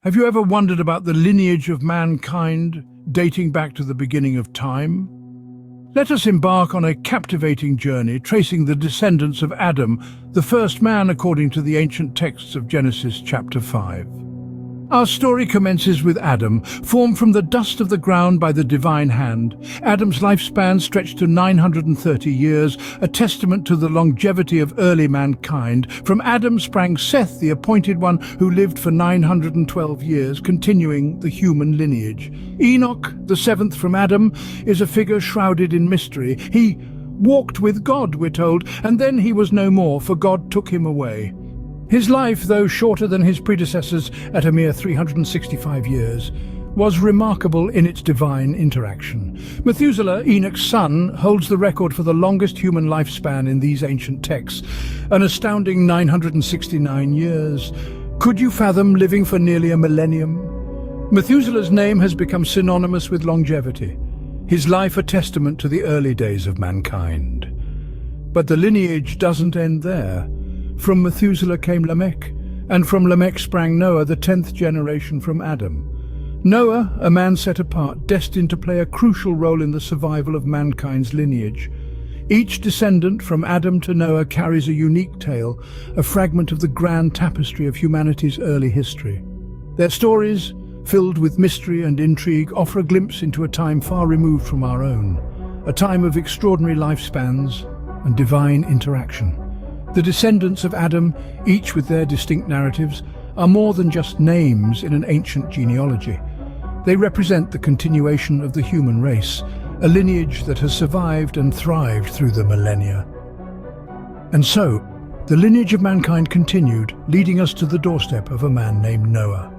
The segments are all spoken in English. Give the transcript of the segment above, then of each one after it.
Have you ever wondered about the lineage of mankind dating back to the beginning of time? Let us embark on a captivating journey tracing the descendants of Adam, the first man according to the ancient texts of Genesis chapter 5. Our story commences with Adam, formed from the dust of the ground by the divine hand. Adam's lifespan stretched to 930 years, a testament to the longevity of early mankind. From Adam sprang Seth, the appointed one, who lived for 912 years, continuing the human lineage. Enoch, the seventh from Adam, is a figure shrouded in mystery. He walked with God, we're told, and then he was no more, for God took him away. His life, though shorter than his predecessors at a mere 365 years, was remarkable in its divine interaction. Methuselah, Enoch's son, holds the record for the longest human lifespan in these ancient texts, an astounding 969 years. Could you fathom living for nearly a millennium? Methuselah's name has become synonymous with longevity, his life a testament to the early days of mankind. But the lineage doesn't end there. From Methuselah came Lamech, and from Lamech sprang Noah, the 10th generation from Adam. Noah, a man set apart, destined to play a crucial role in the survival of mankind's lineage. Each descendant from Adam to Noah carries a unique tale, a fragment of the grand tapestry of humanity's early history. Their stories, filled with mystery and intrigue, offer a glimpse into a time far removed from our own, a time of extraordinary lifespans and divine interaction. The descendants of Adam, each with their distinct narratives, are more than just names in an ancient genealogy. They represent the continuation of the human race, a lineage that has survived and thrived through the millennia. And so, the lineage of mankind continued, leading us to the doorstep of a man named Noah.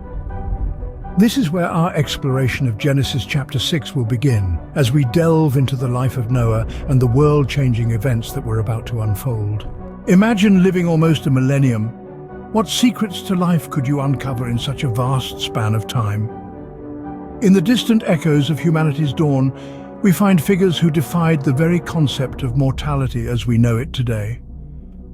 This is where our exploration of Genesis chapter 6 will begin, as we delve into the life of Noah and the world-changing events that were about to unfold. Imagine living almost a millennium. What secrets to life could you uncover in such a vast span of time? In the distant echoes of humanity's dawn, we find figures who defied the very concept of mortality as we know it today.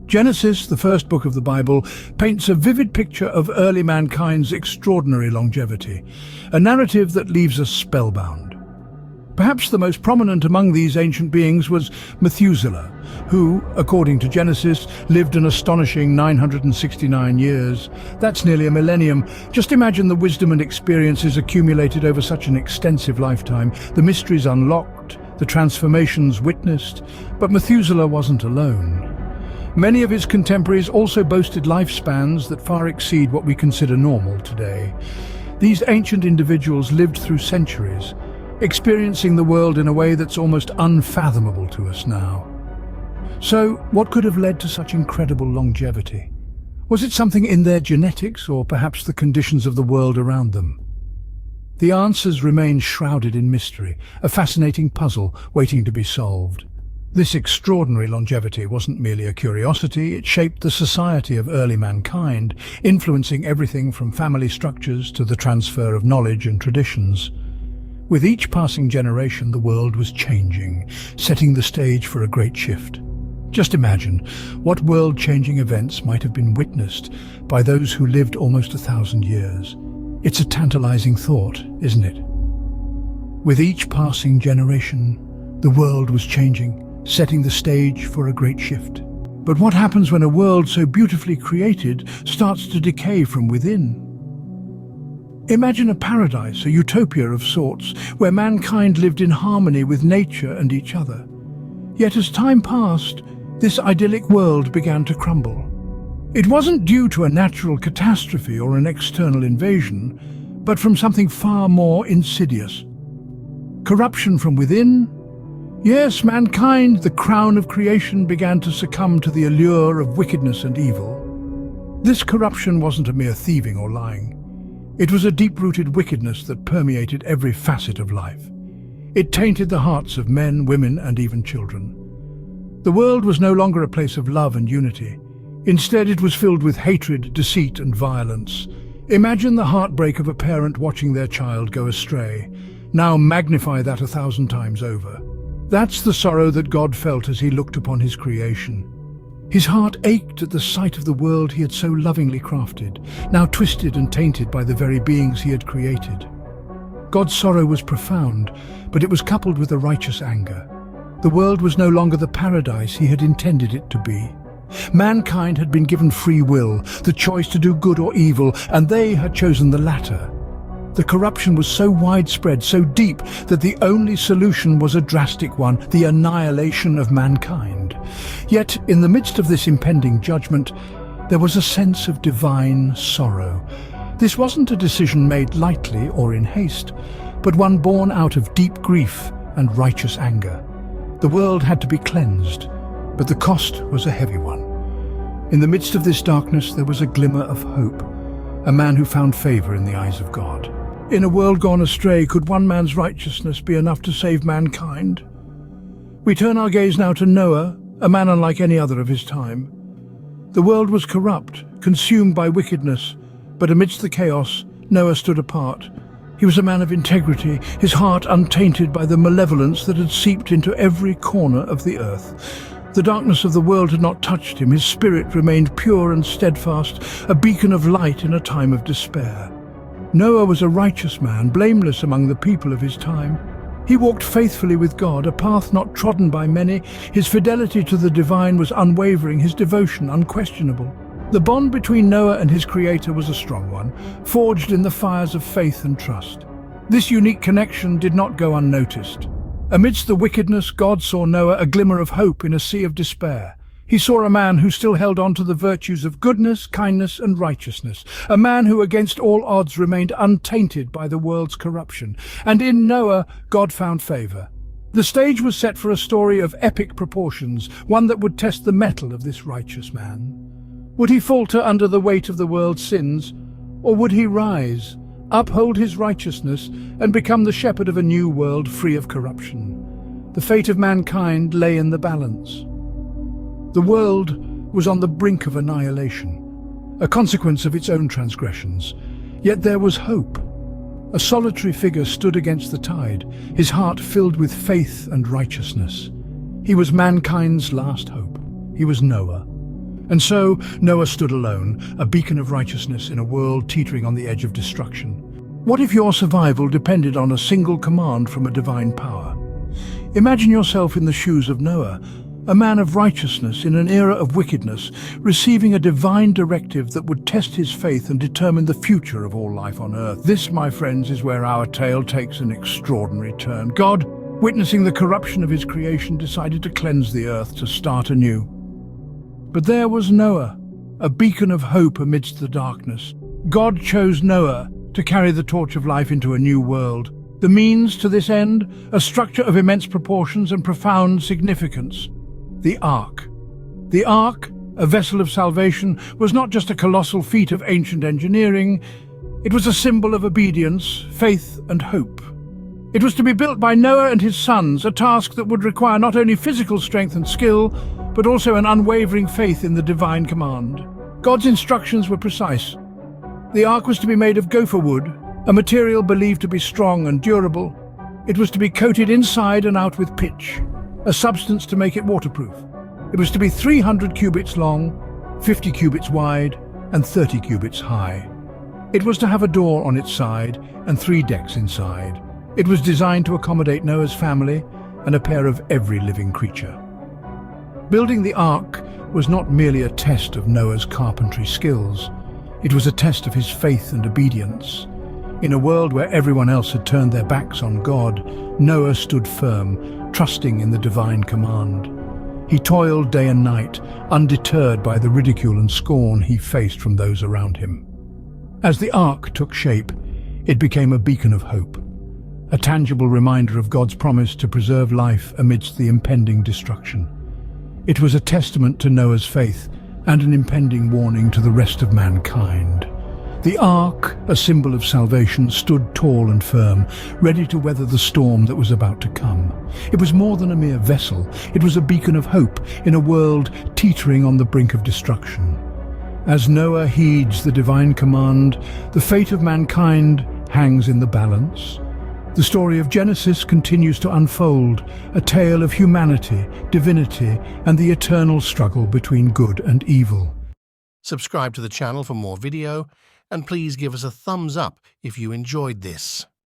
Genesis, the first book of the Bible, paints a vivid picture of early mankind's extraordinary longevity, a narrative that leaves us spellbound. Perhaps the most prominent among these ancient beings was Methuselah, who, according to Genesis, lived an astonishing 969 years. That's nearly a millennium. Just imagine the wisdom and experiences accumulated over such an extensive lifetime, the mysteries unlocked, the transformations witnessed. But Methuselah wasn't alone. Many of his contemporaries also boasted lifespans that far exceed what we consider normal today. These ancient individuals lived through centuries, experiencing the world in a way that's almost unfathomable to us now. So, what could have led to such incredible longevity? Was it something in their genetics, or perhaps the conditions of the world around them? The answers remain shrouded in mystery, a fascinating puzzle waiting to be solved. This extraordinary longevity wasn't merely a curiosity, it shaped the society of early mankind, influencing everything from family structures to the transfer of knowledge and traditions. With each passing generation, the world was changing, setting the stage for a great shift. Just imagine what world-changing events might have been witnessed by those who lived almost 1,000 years. It's a tantalizing thought, isn't it? With each passing generation, the world was changing, setting the stage for a great shift. But what happens when a world so beautifully created starts to decay from within? Imagine a paradise, a utopia of sorts, where mankind lived in harmony with nature and each other. Yet as time passed, this idyllic world began to crumble. It wasn't due to a natural catastrophe or an external invasion, but from something far more insidious. Corruption from within? Yes, mankind, the crown of creation, began to succumb to the allure of wickedness and evil. This corruption wasn't a mere thieving or lying. It was a deep-rooted wickedness that permeated every facet of life. It tainted the hearts of men, women, and even children. The world was no longer a place of love and unity. Instead, it was filled with hatred, deceit, and violence. Imagine the heartbreak of a parent watching their child go astray. Now magnify that 1,000 times over. That's the sorrow that God felt as he looked upon his creation. His heart ached at the sight of the world he had so lovingly crafted, now twisted and tainted by the very beings he had created. God's sorrow was profound, but it was coupled with a righteous anger. The world was no longer the paradise he had intended it to be. Mankind had been given free will, the choice to do good or evil, and they had chosen the latter. The corruption was so widespread, so deep, that the only solution was a drastic one: the annihilation of mankind. Yet, in the midst of this impending judgment, there was a sense of divine sorrow. This wasn't a decision made lightly or in haste, but one born out of deep grief and righteous anger. The world had to be cleansed, but the cost was a heavy one. In the midst of this darkness, there was a glimmer of hope, a man who found favor in the eyes of God. In a world gone astray, could one man's righteousness be enough to save mankind? We turn our gaze now to Noah, a man unlike any other of his time. The world was corrupt, consumed by wickedness, but amidst the chaos, Noah stood apart. He was a man of integrity, his heart untainted by the malevolence that had seeped into every corner of the earth. The darkness of the world had not touched him. His spirit remained pure and steadfast, a beacon of light in a time of despair. Noah was a righteous man, blameless among the people of his time. He walked faithfully with God, a path not trodden by many. His fidelity to the divine was unwavering, his devotion unquestionable. The bond between Noah and his Creator was a strong one, forged in the fires of faith and trust. This unique connection did not go unnoticed. Amidst the wickedness, God saw Noah a glimmer of hope in a sea of despair. He saw a man who still held on to the virtues of goodness, kindness, and righteousness, a man who against all odds remained untainted by the world's corruption. And in Noah, God found favor. The stage was set for a story of epic proportions, one that would test the mettle of this righteous man. Would he falter under the weight of the world's sins, or would he rise, uphold his righteousness, and become the shepherd of a new world free of corruption? The fate of mankind lay in the balance. The world was on the brink of annihilation, a consequence of its own transgressions. Yet there was hope. A solitary figure stood against the tide, his heart filled with faith and righteousness. He was mankind's last hope. He was Noah. And so Noah stood alone, a beacon of righteousness in a world teetering on the edge of destruction. What if your survival depended on a single command from a divine power? Imagine yourself in the shoes of Noah, a man of righteousness in an era of wickedness, receiving a divine directive that would test his faith and determine the future of all life on earth. This, my friends, is where our tale takes an extraordinary turn. God, witnessing the corruption of his creation, decided to cleanse the earth, to start anew. But there was Noah, a beacon of hope amidst the darkness. God chose Noah to carry the torch of life into a new world. The means to this end, a structure of immense proportions and profound significance. The Ark. The Ark, a vessel of salvation, was not just a colossal feat of ancient engineering. It was a symbol of obedience, faith, and hope. It was to be built by Noah and his sons, a task that would require not only physical strength and skill, but also an unwavering faith in the divine command. God's instructions were precise. The Ark was to be made of gopher wood, a material believed to be strong and durable. It was to be coated inside and out with pitch, a substance to make it waterproof. It was to be 300 cubits long, 50 cubits wide, and 30 cubits high. It was to have a door on its side and 3 decks inside. It was designed to accommodate Noah's family and a pair of every living creature. Building the Ark was not merely a test of Noah's carpentry skills. It was a test of his faith and obedience. In a world where everyone else had turned their backs on God, Noah stood firm, trusting in the divine command. He toiled day and night, undeterred by the ridicule and scorn he faced from those around him. As the Ark took shape, it became a beacon of hope, a tangible reminder of God's promise to preserve life amidst the impending destruction. It was a testament to Noah's faith and an impending warning to the rest of mankind. The Ark, a symbol of salvation, stood tall and firm, ready to weather the storm that was about to come. It was more than a mere vessel. It was a beacon of hope in a world teetering on the brink of destruction. As Noah heeds the divine command, the fate of mankind hangs in the balance. The story of Genesis continues to unfold, a tale of humanity, divinity, and the eternal struggle between good and evil. Subscribe to the channel for more video, and please give us a thumbs up if you enjoyed this.